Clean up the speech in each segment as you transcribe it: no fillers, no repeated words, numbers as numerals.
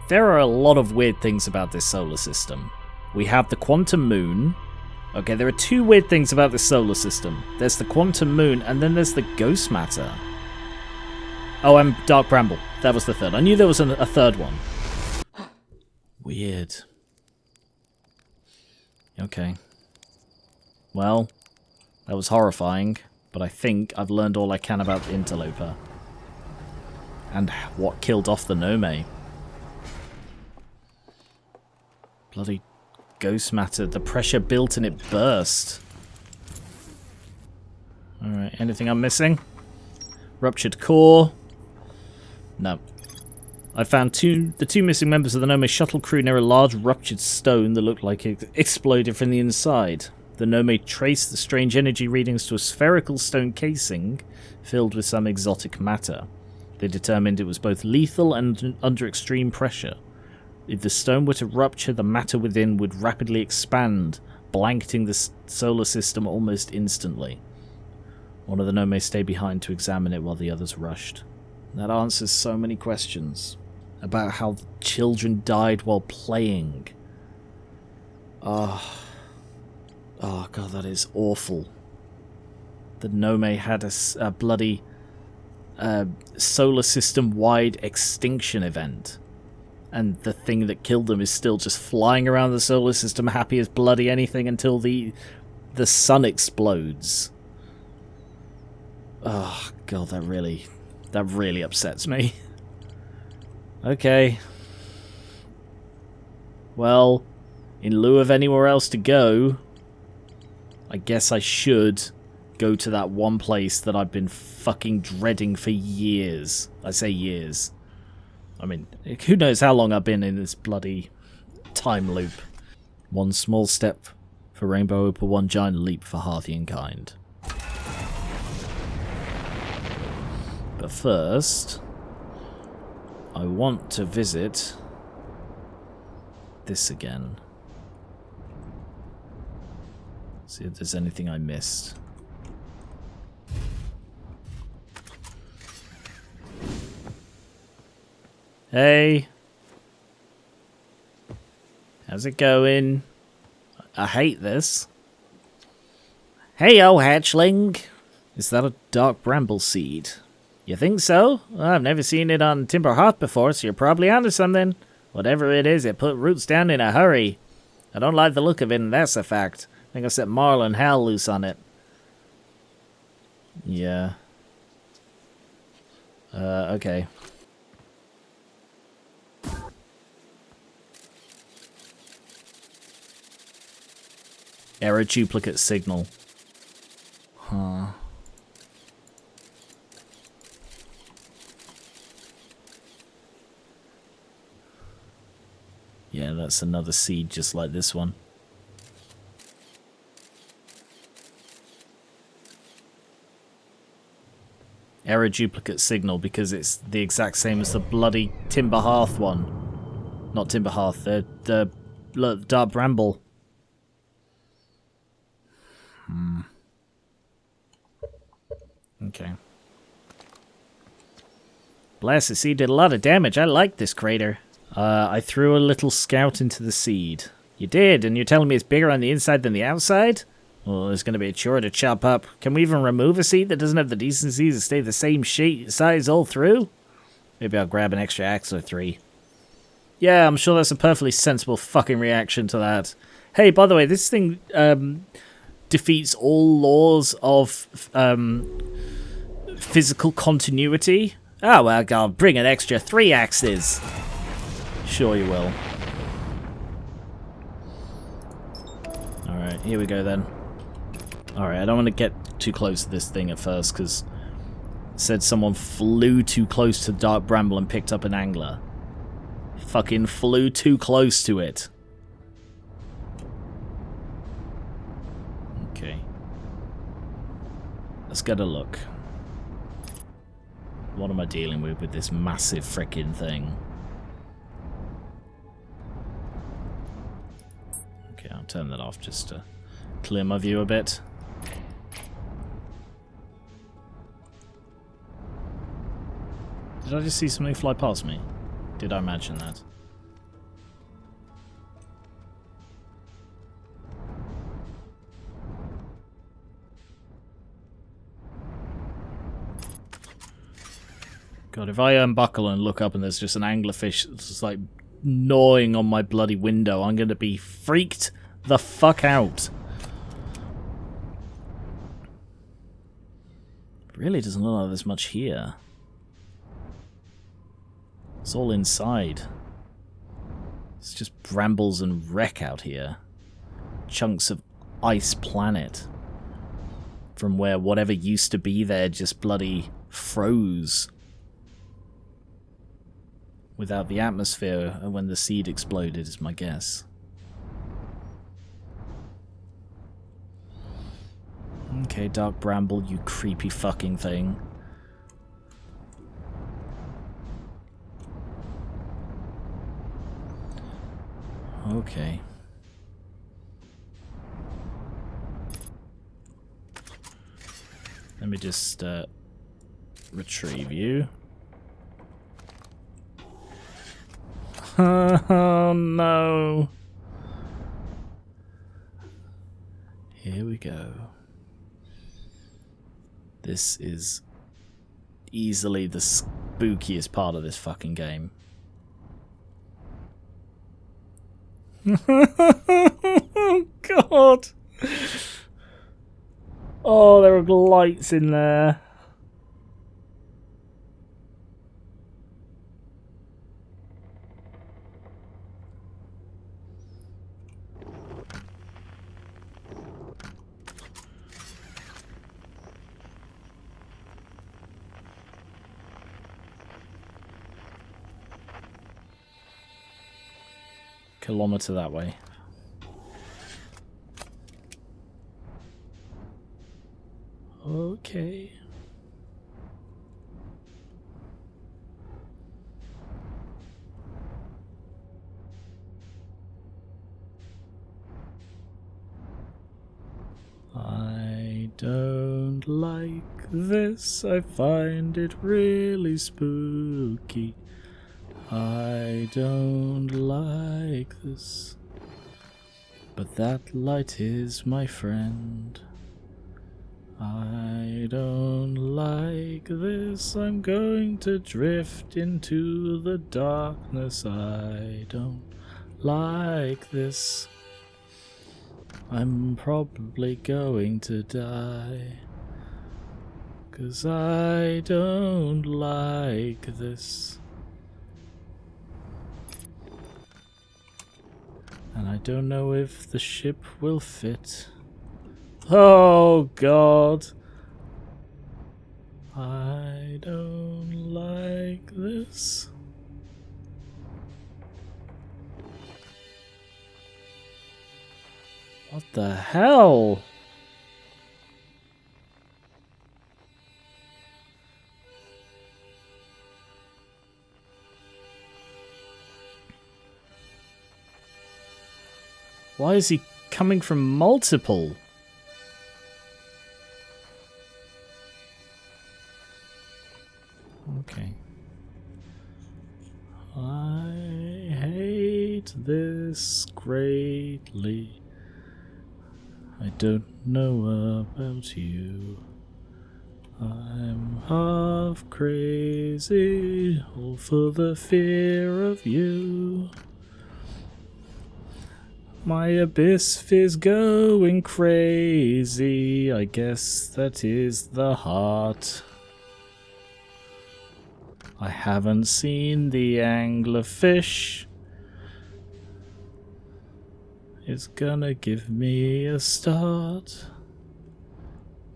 There are a lot of weird things about this solar system. We have the quantum moon. Okay, there are two weird things about this solar system. There's the quantum moon, and then there's the ghost matter. Oh, and Dark Bramble. That was the third. I knew there was a third one. Weird. Okay. Well, that was horrifying, but I think I've learned all I can about the interloper. And what killed off the Nome. Bloody ghost matter. The pressure built and it burst. Alright, anything I'm missing? Ruptured core. No. I found the two missing members of the Nome shuttle crew near a large ruptured stone that looked like it exploded from the inside. The Nome traced the strange energy readings to a spherical stone casing filled with some exotic matter. They determined it was both lethal and under extreme pressure. If the stone were to rupture, the matter within would rapidly expand, blanketing the solar system almost instantly. One of the Nome stayed behind to examine it while the others rushed. That answers so many questions about how children died while playing. Oh god, that is awful. The Nome had a bloody solar system-wide extinction event. And the thing that killed them is still just flying around the solar system happy as bloody anything until the sun explodes. Oh god, that really upsets me. Okay. Well, in lieu of anywhere else to go, I guess I should go to that one place that I've been fucking dreading for years. I say years. I mean, who knows how long I've been in this bloody time loop. One small step for Rainbow Opal, one giant leap for Harthian kind. But first, I want to visit this again. See if there's anything I missed. Hey. How's it going? I hate this. Hey, oh hatchling. Is that a dark bramble seed? You think so? Well, I've never seen it on Timber Hearth before, so you're probably onto something. Whatever it is, it put roots down in a hurry. I don't like the look of it, and that's a fact. I think I set Marl and Hal loose on it. Yeah. Okay. Error duplicate signal. Huh. Yeah, that's another seed just like this one. Error duplicate signal because it's the exact same as the bloody Timber Hearth one. Not Timber Hearth, the Dark Bramble. Okay. Blast, the seed did a lot of damage. I like this crater. I threw a little scout into the seed. You did, and you're telling me it's bigger on the inside than the outside? Well, it's going to be a chore to chop up. Can we even remove a seed that doesn't have the decency to stay the same size all through? Maybe I'll grab an extra axe or 3. Yeah, I'm sure that's a perfectly sensible fucking reaction to that. Hey, by the way, this thing defeats all laws of physical continuity. Oh, well, I'll bring an extra 3 axes. Sure you will. Alright, here we go then. Alright, I don't want to get too close to this thing at first, because it said someone flew too close to Dark Bramble and picked up an angler. Fucking flew too close to it. Okay. Let's get a look. What am I dealing with this massive frickin' thing? Okay, I'll turn that off just to clear my view a bit. Did I just see something fly past me? Did I imagine that? God, if I unbuckle and look up and there's just an anglerfish that's just like gnawing on my bloody window, I'm going to be freaked the fuck out. Really doesn't look like there's much here. It's all inside. It's just brambles and wreck out here. Chunks of ice planet. From where whatever used to be there just bloody froze. Without the atmosphere when the seed exploded, is my guess. Okay, Dark Bramble, you creepy fucking thing. Okay. Let me just retrieve you. Oh no. Here we go. This is easily the spookiest part of this fucking game. God. Oh, there are lights in there. Kilometer that way. Okay. I don't like this. I find it really spooky. I don't like this, but that light is my friend. I don't like this, I'm going to drift into the darkness. I don't like this, I'm probably going to die. 'Cause I don't like this. And I don't know if the ship will fit. Oh God. I don't like this. What the hell? Why is he coming from multiple? Okay. I hate this greatly. I don't know about you. I'm half crazy, all for the fear of you. My abyss is going crazy, I guess that is the heart. I haven't seen the anglerfish. It's gonna give me a start.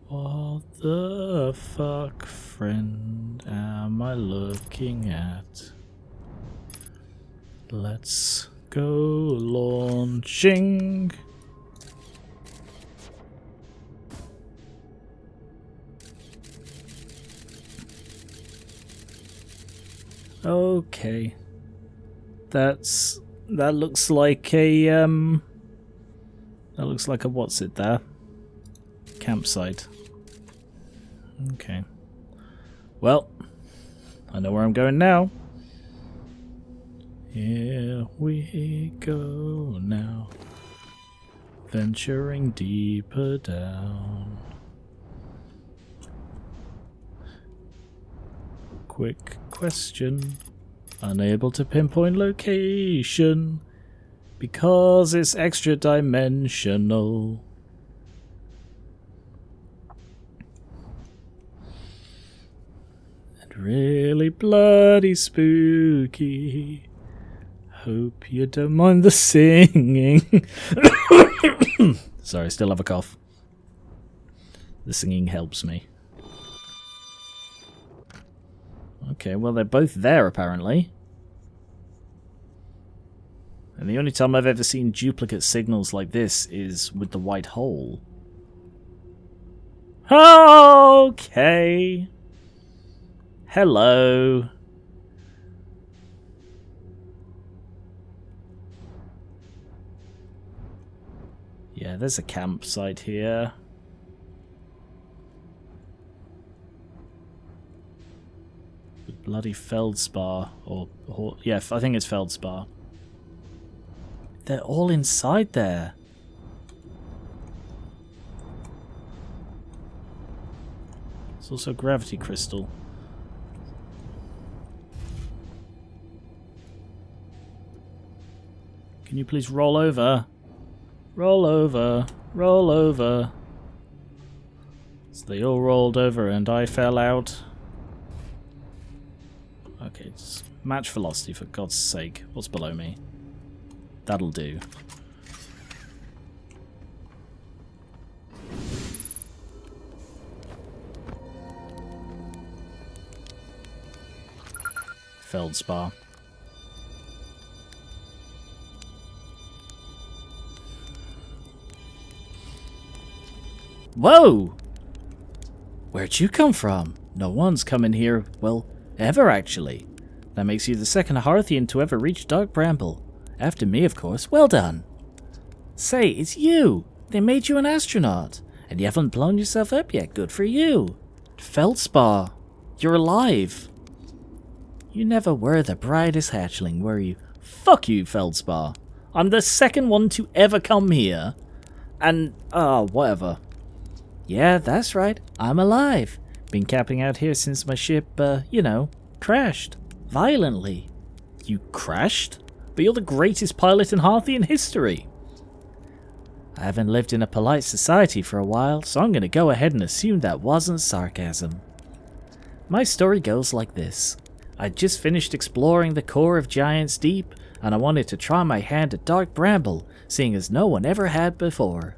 What the fuck, friend, am I looking at? Let's go launching. Okay. That looks like a that looks like a what's it there? Campsite. Okay. Well, I know where I'm going now. Here we go now, venturing deeper down. Quick question. Unable to pinpoint location. Because it's extra dimensional. And really bloody spooky. Hope you don't mind the singing. Sorry, still have a cough. The singing helps me. Okay, well they're both there apparently. And the only time I've ever seen duplicate signals like this is with the white hole. Okay. Hello. Yeah, there's a campsite here. With bloody feldspar. Or yeah, I think it's feldspar. They're all inside there. There's also a gravity crystal. Can you please roll over? Roll over. Roll over. So they all rolled over and I fell out. Okay, just match velocity for God's sake. What's below me? That'll do. Feldspar. Whoa! Where'd you come from? No one's come in here, well, ever actually. That makes you the second Hearthian to ever reach Dark Bramble. After me, of course. Well done. Say, it's you. They made you an astronaut. And you haven't blown yourself up yet. Good for you. Feldspar. You're alive. You never were the brightest hatchling, were you? Fuck you, Feldspar. I'm the second one to ever come here. And, whatever. Yeah, that's right. I'm alive. Been camping out here since my ship, crashed. Violently. You crashed? But you're the greatest pilot in Hearthian history. I haven't lived in a polite society for a while, so I'm going to go ahead and assume that wasn't sarcasm. My story goes like this. I'd just finished exploring the core of Giant's Deep, and I wanted to try my hand at Dark Bramble, seeing as no one ever had before.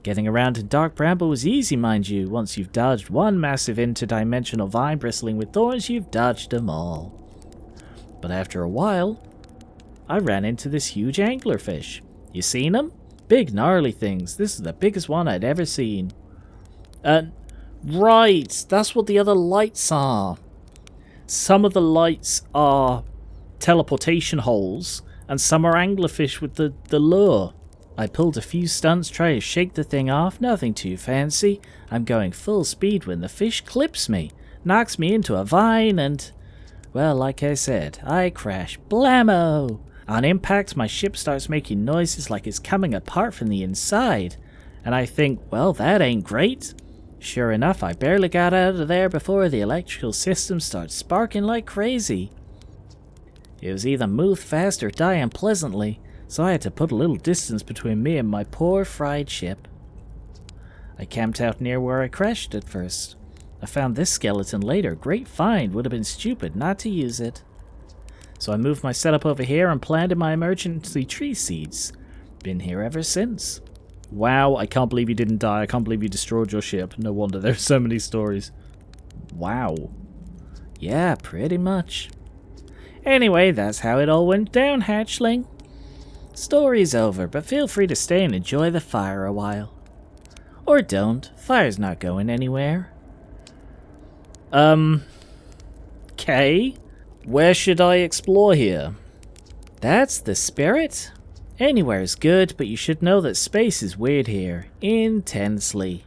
Getting around to Dark Bramble was easy, mind you. Once you've dodged one massive interdimensional vine bristling with thorns, you've dodged them all. But after a while, I ran into this huge anglerfish. You seen them? Big gnarly things. This is the biggest one I'd ever seen. Right, that's what the other lights are. Some of the lights are teleportation holes, and some are anglerfish with the lure. I pulled a few stunts, try to shake the thing off, nothing too fancy. I'm going full speed when the fish clips me, knocks me into a vine, and, well, like I said, I crash. Blammo! On impact, my ship starts making noises like it's coming apart from the inside, and I think, well, that ain't great. Sure enough, I barely got out of there before the electrical system starts sparking like crazy. It was either move fast or die unpleasantly, so I had to put a little distance between me and my poor fried ship. I camped out near where I crashed at first. I found this skeleton later. Great find, would have been stupid not to use it. So I moved my setup over here and planted my emergency tree seeds. Been here ever since. Wow, I can't believe you didn't die. I can't believe you destroyed your ship. No wonder there's so many stories. Wow. Yeah, pretty much. Anyway, that's how it all went down, hatchling. Story's over, but feel free to stay and enjoy the fire a while. Or don't. Fire's not going anywhere. Okay. Where should I explore here? That's the spirit? Anywhere is good, but you should know that space is weird here. Intensely.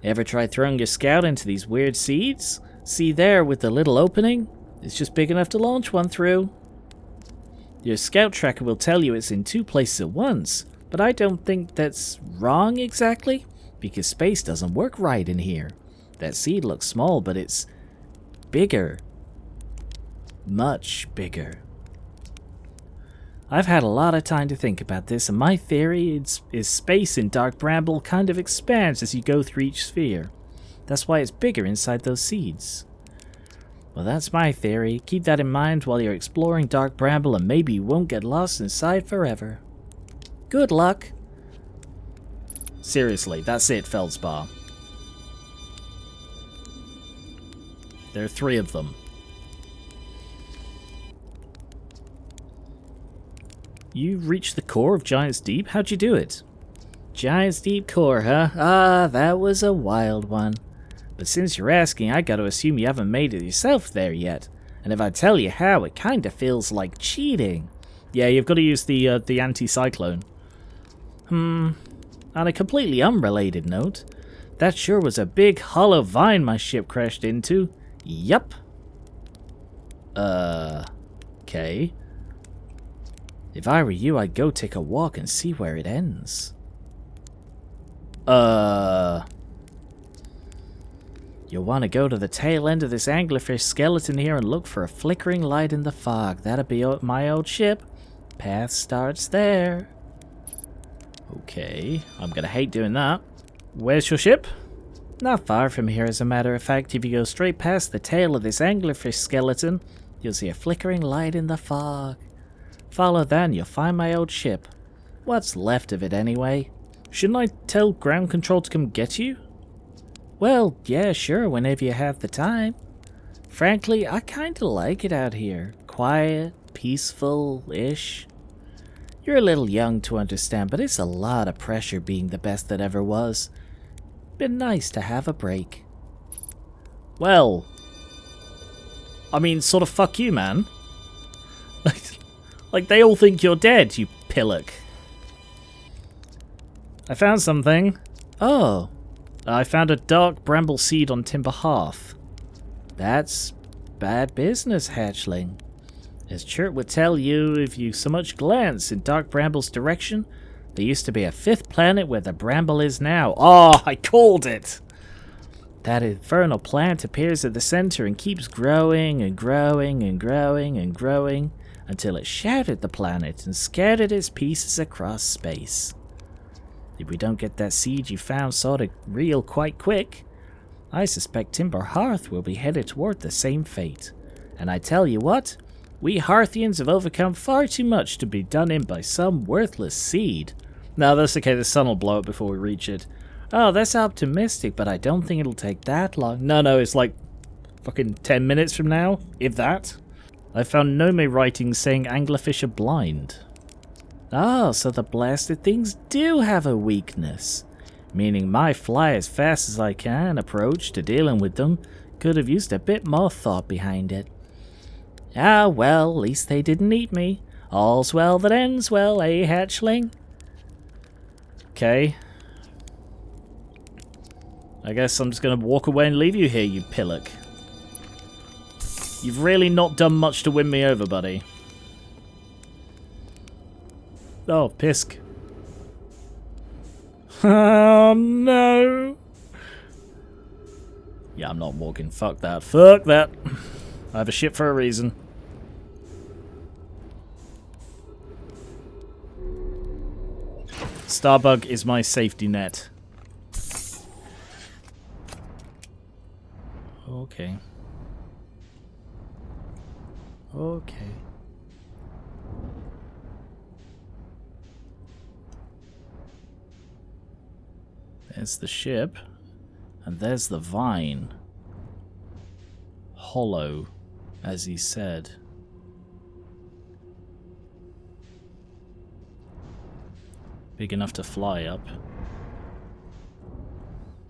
Ever try throwing your scout into these weird seeds? See there with the little opening? It's just big enough to launch one through. Your scout tracker will tell you it's in two places at once, but I don't think that's wrong exactly, because space doesn't work right in here. That seed looks small, but it's bigger. Much bigger. I've had a lot of time to think about this, and my theory is space in Dark Bramble kind of expands as you go through each sphere. That's why it's bigger inside those seeds. Well, that's my theory. Keep that in mind while you're exploring Dark Bramble, and maybe you won't get lost inside forever. Good luck! Seriously, that's it, Feldspar. There are 3 of them. You reached the core of Giant's Deep? How'd you do it? Giant's Deep core, huh? Ah, that was a wild one. But since you're asking, I gotta assume you haven't made it yourself there yet. And if I tell you how, it kinda feels like cheating. Yeah, you've got to use the anti-cyclone. On a completely unrelated note, that sure was a big hollow vine my ship crashed into. Yup. Okay. If I were you, I'd go take a walk and see where it ends. You'll want to go to the tail end of this anglerfish skeleton here and look for a flickering light in the fog. That'll be my old ship. Path starts there. Okay, I'm gonna hate doing that. Where's your ship? Not far from here, as a matter of fact. If you go straight past the tail of this anglerfish skeleton, you'll see a flickering light in the fog. Follow that and you'll find my old ship. What's left of it, anyway. Shouldn't I tell ground control to come get you? Well, yeah, sure, whenever you have the time. Frankly, I kinda like it out here. Quiet, peaceful-ish. You're a little young to understand, but it's a lot of pressure being the best that ever was. Been nice to have a break. Well, I mean, sort of fuck you, man. Like, they all think you're dead, you pillock. I found something. Oh. I found a dark bramble seed on Timber Hearth. That's bad business, hatchling. As Chert would tell you if you so much glance in Dark Bramble's direction, there used to be a 5th planet where the Bramble is now. Oh, I called it! That infernal plant appears at the center and keeps growing and growing and growing and growing until it shattered the planet and scattered its pieces across space. If we don't get that seed you found sorted real quite quick, I suspect Timber Hearth will be headed toward the same fate. And I tell you what, we Hearthians have overcome far too much to be done in by some worthless seed. No, that's okay, the sun will blow up before we reach it. Oh, that's optimistic, but I don't think it'll take that long. No, it's like fucking 10 minutes from now, if that. I found Nome writings saying anglerfish are blind. Oh, so the blasted things do have a weakness. Meaning my fly as fast as I can approach to dealing with them could have used a bit more thought behind it. Ah, well, at least they didn't eat me. All's well that ends well, eh, hatchling? Okay. I guess I'm just gonna walk away and leave you here, you pillock. You've really not done much to win me over, buddy. Oh, Pisk. Oh, no. Yeah, I'm not walking. Fuck that. Fuck that. I have a ship for a reason. Starbug is my safety net. Okay. Okay. There's the ship. And there's the vine. Hollow, as he said. Big enough to fly up.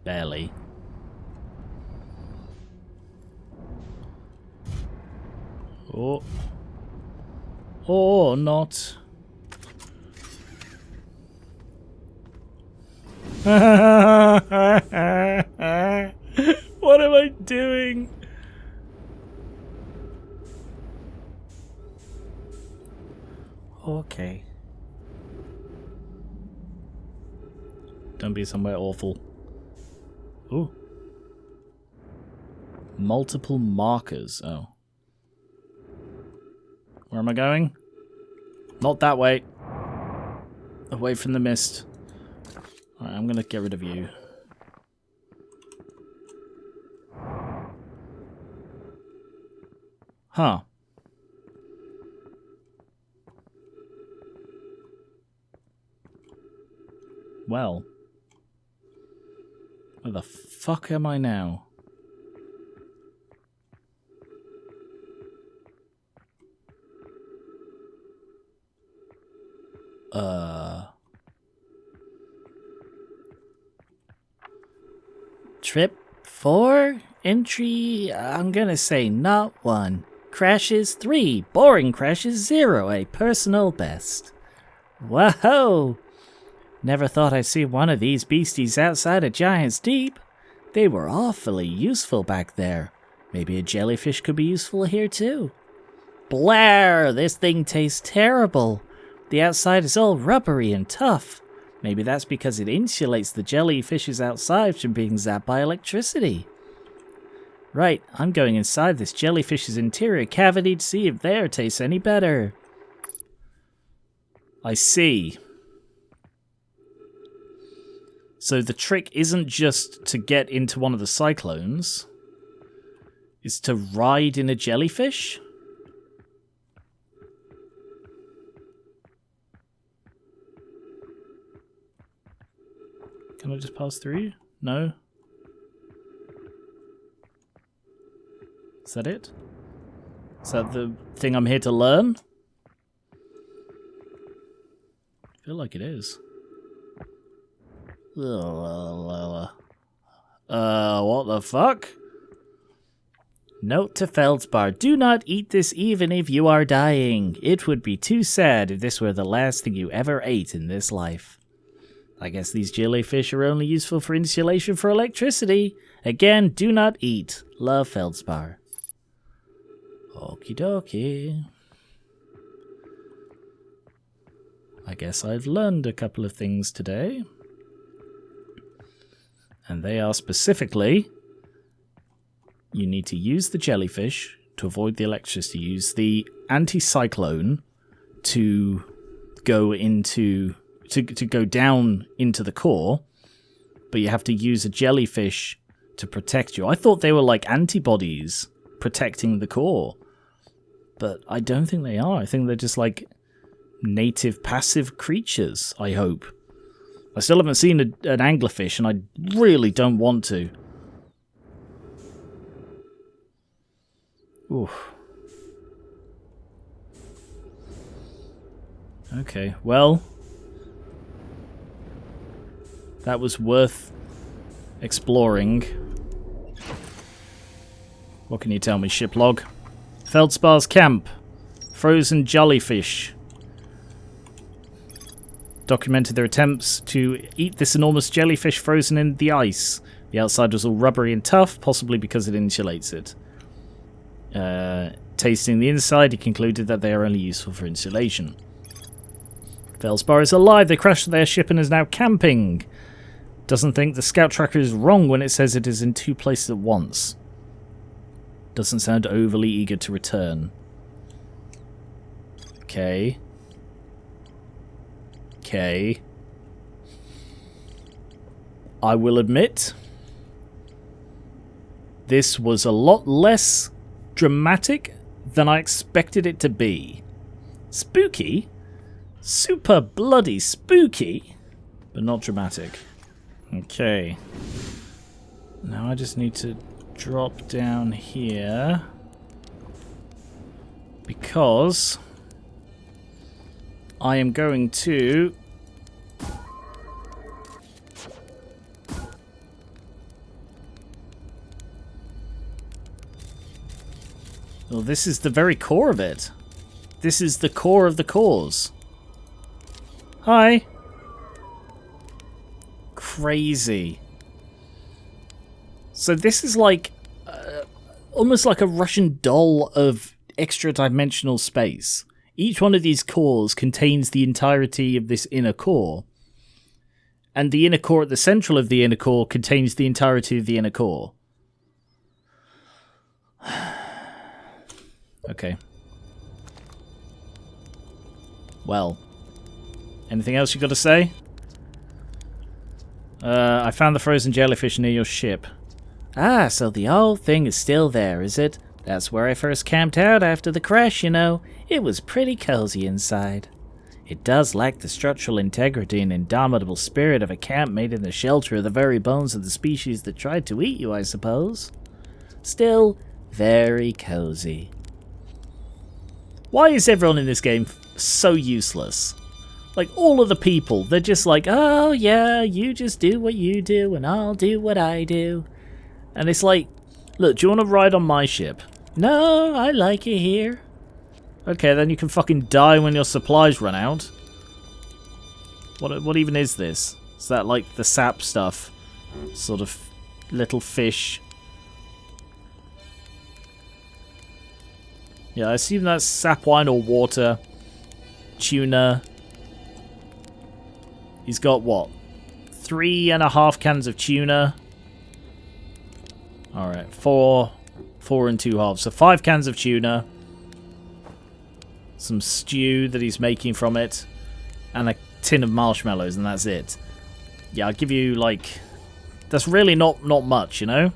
Barely. Oh. Or not. What am I doing? Okay. Don't be somewhere awful. Ooh. Multiple markers. Oh. Where am I going? Not that way. Away from the mist. Alright, I'm gonna get rid of you. Huh. Well. Where the fuck am I now? Trip 4? Entry, I'm gonna say not 1. Crashes 3. Boring crashes 0. A personal best. Whoa! Never thought I'd see one of these beasties outside of Giant's Deep. They were awfully useful back there. Maybe a jellyfish could be useful here too. Blair! This thing tastes terrible. The outside is all rubbery and tough. Maybe that's because it insulates the jellyfishes outside from being zapped by electricity. Right, I'm going inside this jellyfish's interior cavity to see if their tastes any better. I see. So the trick isn't just to get into one of the cyclones. It's to ride in a jellyfish? Can I just pass through? No? Is that it? Is that the thing I'm here to learn? I feel like it is. What the fuck? Note to Feldspar, do not eat this even if you are dying. It would be too sad if this were the last thing you ever ate in this life. I guess these jellyfish are only useful for insulation for electricity. Again, do not eat. Love, Feldspar. Okie dokie. I guess I've learned a couple of things today. And they are specifically, you need to use the jellyfish to avoid the electricity. Use the anticyclone to go into to go down into the core, but you have to use a jellyfish to protect you. I thought they were like antibodies protecting the core, but I don't think they are. I think they're just like native passive creatures, I hope. I still haven't seen an anglerfish, and I really don't want to. Oof. Okay, well, that was worth exploring. What can you tell me, shiplog? Feldspar's camp. Frozen jellyfish. Documented their attempts to eat this enormous jellyfish frozen in the ice. The outside was all rubbery and tough, possibly because it insulates it. Tasting the inside, he concluded that they are only useful for insulation. Feldspar is alive. They crashed their ship and is now camping. Doesn't think the scout tracker is wrong when it says it is in 2 places at once. Doesn't sound overly eager to return. Okay. Okay. I will admit, this was a lot less dramatic than I expected it to be. Spooky? Super bloody spooky, but not dramatic. Okay. Now I just need to drop down here, because I am going to well, this is the very core of it. This is the core of the cores. Hi. Crazy. So this is like almost like a Russian doll of extra-dimensional space. Each one of these cores contains the entirety of this inner core. And the inner core at the central of the inner core contains the entirety of the inner core. Okay. Well. Anything else you got to say? I found the frozen jellyfish near your ship. Ah, so the old thing is still there, is it? That's where I first camped out after the crash, you know. It was pretty cozy inside. It does lack the structural integrity and indomitable spirit of a camp made in the shelter of the very bones of the species that tried to eat you, I suppose. Still, very cozy. Why is everyone in this game so useless? Like, all of the people, they're just like, oh yeah, you just do what you do and I'll do what I do. And it's like, look, do you want to ride on my ship? No, I like it here. Okay, then you can fucking die when your supplies run out. What even is this? Is that like the sap stuff? Sort of little fish. Yeah, I assume that's sap wine or water. Tuna. He's got what? 3.5 cans of tuna. Alright, 4 and 2 halves. So 5 cans of tuna. Some stew that he's making from it. And a tin of marshmallows, and that's it. Yeah, I'll give you, like... That's really not much, you know?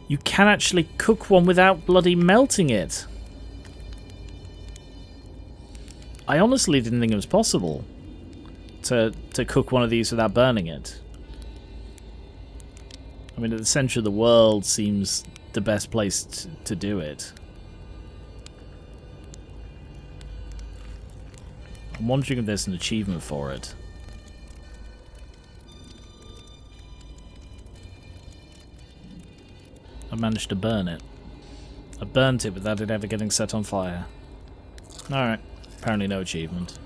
You can actually cook one without bloody melting it. I honestly didn't think it was possible to cook one of these without burning it. I mean, at the center of the world seems the best place to do it. I'm wondering if there's an achievement for it. I managed to burn it. I burnt it without it ever getting set on fire. Alright, apparently no achievement.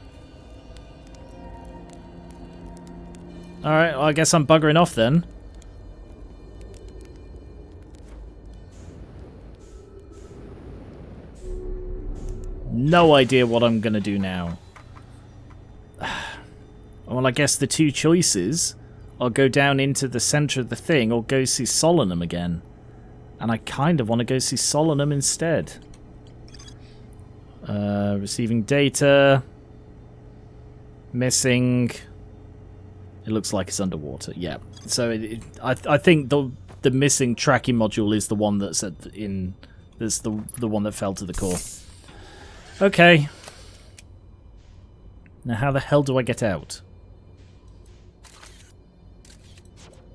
Alright, well, I guess I'm buggering off then. No idea what I'm gonna do now. Well, I guess the two choices are go down into the center of the thing or go see Solanum again. And I kind of want to go see Solanum instead. Receiving data. Missing. It looks like it's underwater. Yeah. So I think the missing tracking module is the one that's that's the one that fell to the core. Okay. Now how the hell do I get out?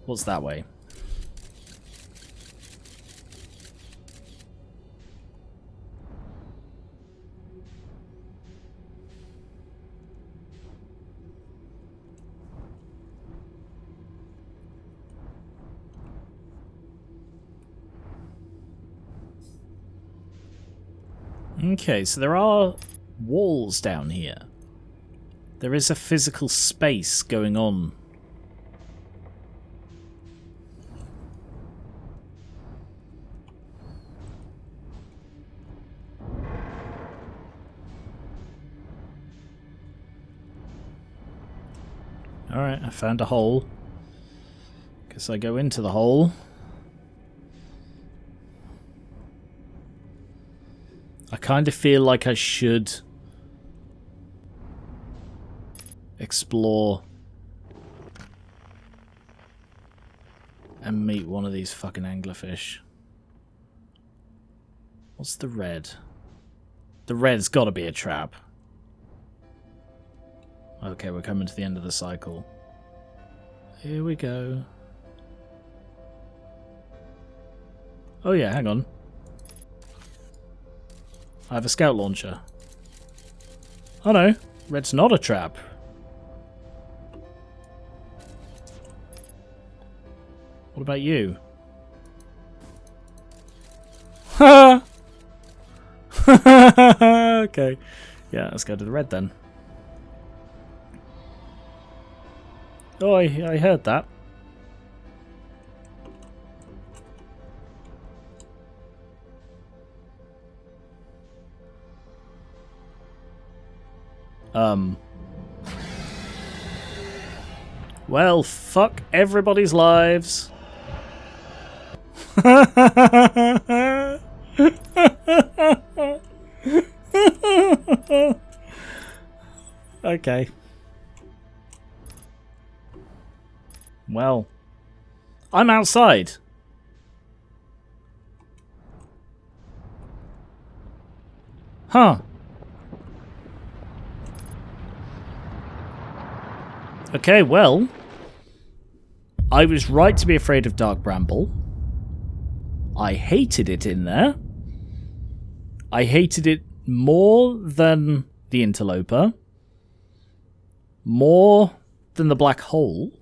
What's that way? Okay, so there are walls down here. There is a physical space going on. Alright, I found a hole. Guess I go into the hole. I kind of feel like I should explore and meet one of these fucking anglerfish. What's the red? The red's got to be a trap. Okay, we're coming to the end of the cycle. Here we go. Oh yeah, hang on. I have a scout launcher. Oh no, red's not a trap. What about you? Ha! Okay. Yeah, let's go to the red then. Oh, I heard that. Well, fuck everybody's lives. Okay. Well, I'm outside. Huh. Okay, well, I was right to be afraid of Dark Bramble. I hated it in there. I hated it more than the Interloper. More than the Black Hole.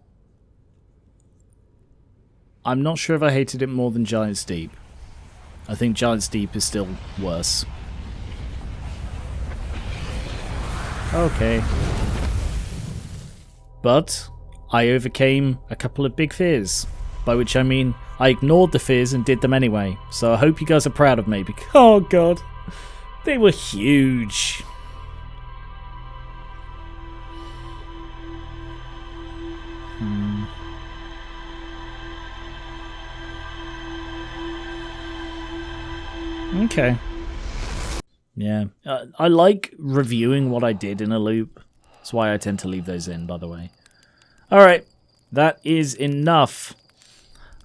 I'm not sure if I hated it more than Giant's Deep. I think Giant's Deep is still worse. Okay. But I overcame a couple of big fears. By which I mean, I ignored the fears and did them anyway. So I hope you guys are proud of me because, oh god, they were huge. Okay. Yeah. I like reviewing what I did in a loop. That's why I tend to leave those in, by the way. Alright. That is enough.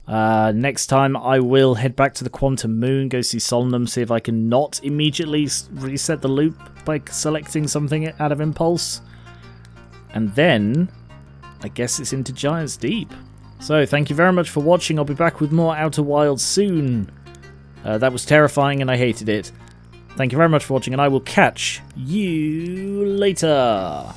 Next time I will head back to the Quantum Moon, go see Solemnum, see if I can not immediately reset the loop by selecting something out of Impulse. And then, I guess it's into Giant's Deep. So, thank you very much for watching. I'll be back with more Outer Wilds soon. That was terrifying and I hated it. Thank you very much for watching, and I will catch you later.